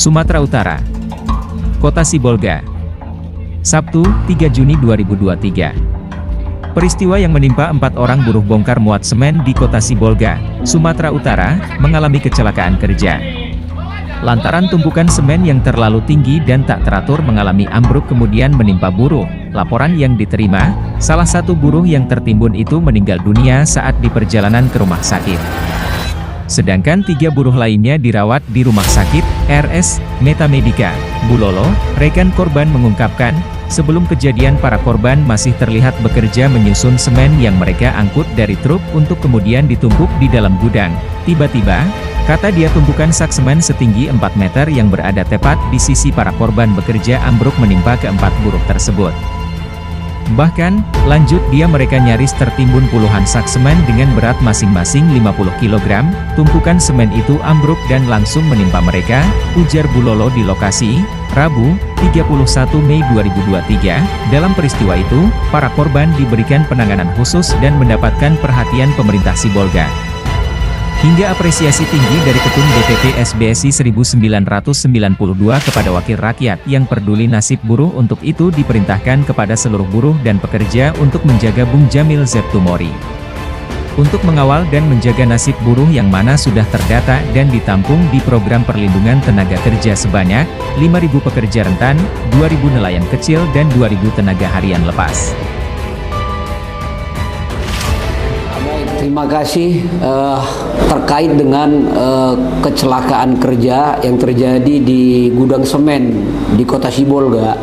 Sumatera Utara. Kota Sibolga. Sabtu, 3 Juni 2023. Peristiwa yang menimpa 4 orang buruh bongkar muat semen di Kota Sibolga, Sumatera Utara, mengalami kecelakaan kerja. Lantaran tumpukan semen yang terlalu tinggi dan tak teratur mengalami ambruk kemudian menimpa buruh. Laporan yang diterima, salah satu buruh yang tertimbun itu meninggal dunia saat di perjalanan ke rumah sakit. Sedangkan 3 buruh lainnya dirawat di rumah sakit, RS, Metamedika, Bulolo. Rekan korban mengungkapkan, sebelum kejadian para korban masih terlihat bekerja menyusun semen yang mereka angkut dari truk untuk kemudian ditumpuk di dalam gudang. Tiba-tiba, kata dia, tumpukan sak semen setinggi 4 meter yang berada tepat di sisi para korban bekerja ambruk menimpa keempat buruh tersebut. Bahkan, lanjut dia, mereka nyaris tertimbun puluhan sak semen dengan berat masing-masing 50 kg, tumpukan semen itu ambruk dan langsung menimpa mereka, ujar Bulolo di lokasi, Rabu, 31 Mei 2023. Dalam peristiwa itu, para korban diberikan penanganan khusus dan mendapatkan perhatian pemerintah Sibolga. Hingga apresiasi tinggi dari Ketum DPP SBSI 1992 kepada wakil rakyat yang peduli nasib buruh. Untuk itu diperintahkan kepada seluruh buruh dan pekerja untuk menjaga Bung Jamil Zeptumori. Untuk mengawal dan menjaga nasib buruh yang mana sudah terdata dan ditampung di program perlindungan tenaga kerja sebanyak 5.000 pekerja rentan, 2.000 nelayan kecil dan 2.000 tenaga harian lepas. Terima kasih. Terkait dengan kecelakaan kerja yang terjadi di gudang semen di Kota Sibolga,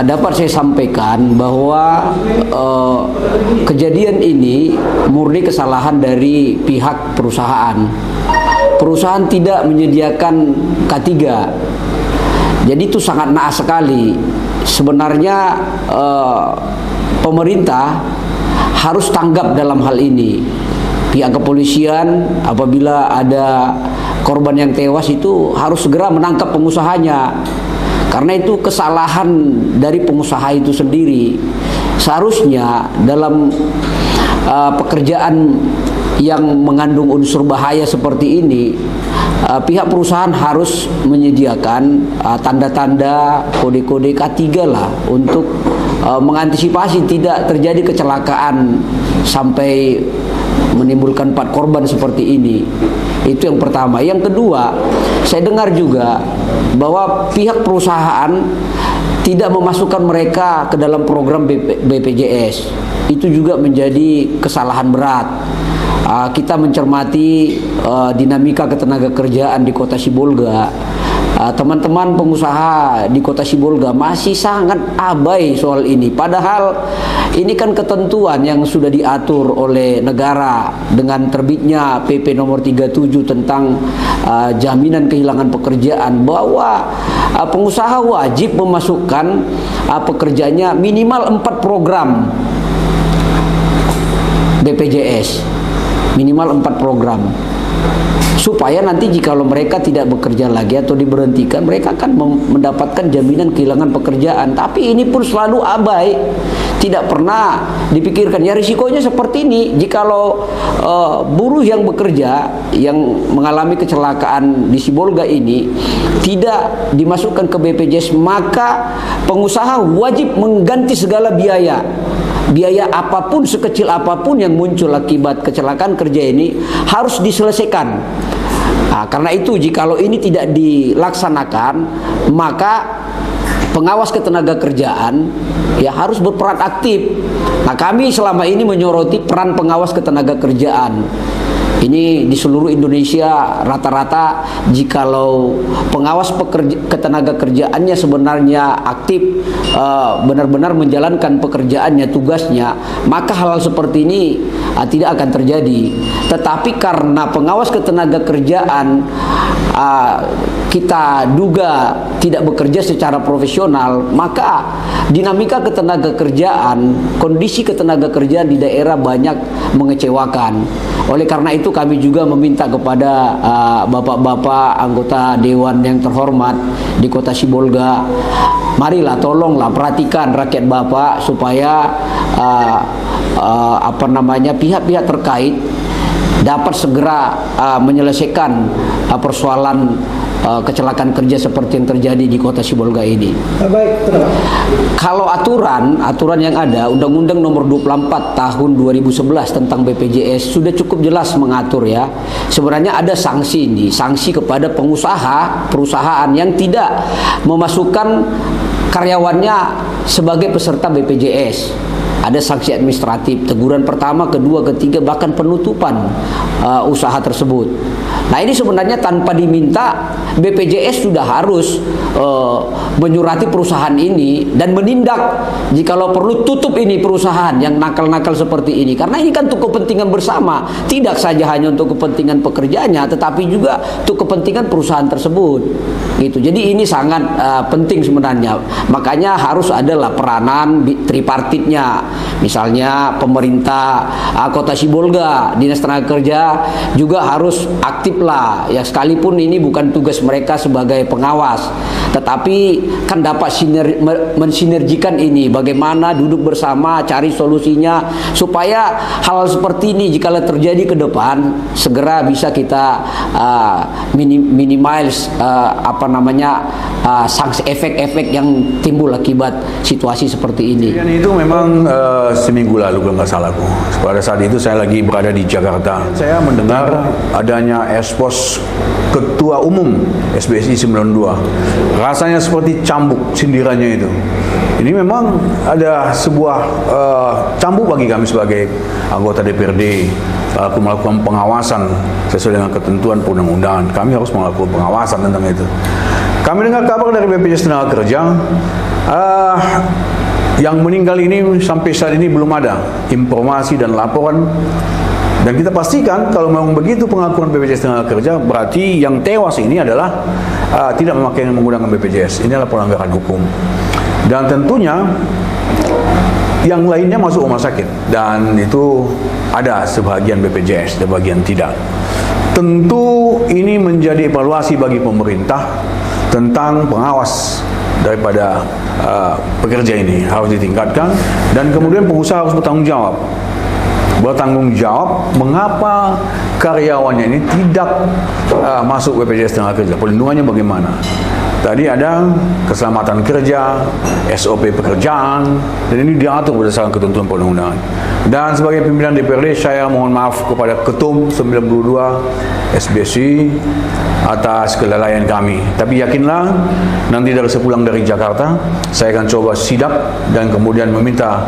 dapat saya sampaikan bahwa kejadian ini murni kesalahan dari pihak perusahaan. Perusahaan tidak menyediakan K3, jadi itu sangat naas sekali. Sebenarnya pemerintah harus tanggap dalam hal ini. Pihak kepolisian apabila ada korban yang tewas itu harus segera menangkap pengusahanya, karena itu kesalahan dari pengusaha itu sendiri. Seharusnya dalam pekerjaan yang mengandung unsur bahaya seperti ini, pihak perusahaan harus menyediakan tanda-tanda kode-kode K3 lah untuk mengantisipasi tidak terjadi kecelakaan sampai menimbulkan 4 korban seperti ini. Itu yang pertama. Yang kedua, saya dengar juga bahwa pihak perusahaan tidak memasukkan mereka ke dalam program BPJS. Itu juga menjadi kesalahan berat. Kita mencermati dinamika ketenagakerjaan di Kota Sibolga. Teman-teman pengusaha di Kota Sibolga masih sangat abai soal ini. Padahal ini kan ketentuan yang sudah diatur oleh negara dengan terbitnya PP nomor 37 tentang jaminan kehilangan pekerjaan, bahwa pengusaha wajib memasukkan pekerjanya minimal 4 program BPJS, minimal 4 program, supaya nanti jikalau mereka tidak bekerja lagi atau diberhentikan, mereka akan mendapatkan jaminan kehilangan pekerjaan. Tapi ini pun selalu abai, tidak pernah dipikirkan. Ya, risikonya seperti ini, jikalau buruh yang bekerja yang mengalami kecelakaan di Sibolga ini tidak dimasukkan ke BPJS, maka pengusaha wajib mengganti segala biaya. Biaya apapun, sekecil apapun yang muncul akibat kecelakaan kerja ini harus diselesaikan. Karena itu jikalau ini tidak dilaksanakan, maka pengawas ketenagakerjaan ya harus berperan aktif. Kami selama ini menyoroti peran pengawas ketenagakerjaan. Ini di seluruh Indonesia rata-rata jikalau pengawas ketenagakerjaannya sebenarnya aktif, benar-benar menjalankan pekerjaannya, tugasnya, maka hal-hal seperti ini tidak akan terjadi. Tetapi karena pengawas ketenagakerjaan kita duga tidak bekerja secara profesional, maka dinamika ketenagakerjaan, kondisi ketenagakerjaan di daerah banyak mengecewakan. Oleh karena itu kami juga meminta kepada bapak-bapak anggota dewan yang terhormat di Kota Sibolga, marilah tolonglah perhatikan rakyat Bapak supaya pihak-pihak terkait dapat segera menyelesaikan persoalan kecelakaan kerja seperti yang terjadi di Kota Sibolga ini. Baik, terima. Kalau aturan yang ada, Undang-Undang Nomor 24 Tahun 2011 tentang BPJS sudah cukup jelas mengatur ya. Sebenarnya ada sanksi ini, sanksi kepada perusahaan yang tidak memasukkan karyawannya sebagai peserta BPJS. Ada sanksi administratif, teguran pertama, kedua, ketiga, bahkan penutupan usaha tersebut. Nah ini sebenarnya tanpa diminta BPJS sudah harus menyurati perusahaan ini dan menindak jikalau perlu tutup ini perusahaan yang nakal-nakal seperti ini, karena ini kan untuk kepentingan bersama, tidak saja hanya untuk kepentingan pekerjanya tetapi juga untuk kepentingan perusahaan tersebut gitu. Jadi ini sangat penting sebenarnya, makanya harus adalah peranan tripartitnya, misalnya pemerintah Kota Sibolga, Dinas Tenaga Kerja juga harus aktif lah ya, sekalipun ini bukan tugas mereka sebagai pengawas, tetapi kan dapat mensinergikan ini, bagaimana duduk bersama cari solusinya supaya hal seperti ini jika terjadi ke depan segera bisa kita minimize sanksi efek-efek yang timbul akibat situasi seperti ini. Dan itu memang seminggu lalu kalau nggak salahku. Pada saat itu saya lagi berada di Jakarta. Saya mendengar adanya ekspos Ketua Umum SBSI 92. Rasanya seperti cambuk sindirannya itu. Ini memang ada sebuah cambuk bagi kami sebagai anggota DPRD. Aku melakukan pengawasan sesuai dengan ketentuan perundang-undangan. Kami harus melakukan pengawasan tentang itu. Kami dengar kabar dari BPJS Tenaga Kerja, yang meninggal ini sampai saat ini belum ada informasi dan laporan. Dan kita pastikan kalau memang begitu pengakuan BPJS Tenaga Kerja, berarti yang tewas ini adalah tidak menggunakan BPJS. Ini adalah pelanggaran hukum. Dan tentunya yang lainnya masuk rumah sakit, dan itu ada sebagian BPJS, sebagian tidak. Tentu ini menjadi evaluasi bagi pemerintah tentang pengawas daripada pekerja ini harus ditingkatkan, dan kemudian pengusaha harus bertanggung jawab mengapa karyawannya ini tidak masuk BPJS Tenaga Kerja, perlindungannya bagaimana. Tadi ada keselamatan kerja, SOP pekerjaan, dan ini diatur berdasarkan ketentuan perundang-undangan. Dan sebagai pimpinan DPRD, saya mohon maaf kepada Ketum 92 SBSI atas kelalaian kami. Tapi yakinlah, nanti sepulang dari Jakarta, saya akan coba sidak dan kemudian meminta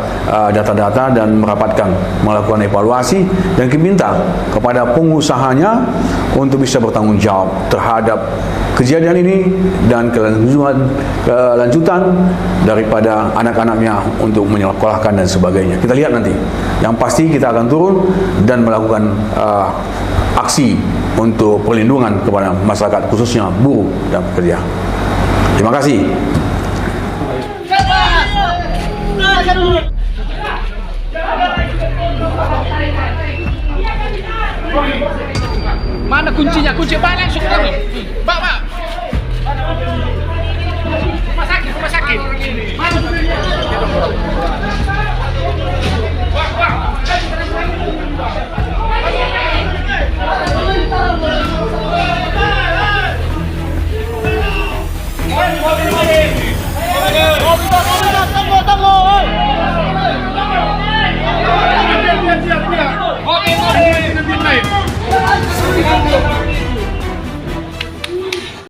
data-data dan melakukan evaluasi dan meminta kepada pengusahanya untuk bisa bertanggung jawab terhadap kejadian ini dan kelanjutan daripada anak-anaknya untuk menyekolahkan dan sebagainya. Kita lihat nanti. Yang pasti kita akan turun dan melakukan aksi untuk perlindungan kepada masyarakat, khususnya buruh dan pekerja. Terima kasih. Mana kuncinya? Kunci balik, syukur. Pak.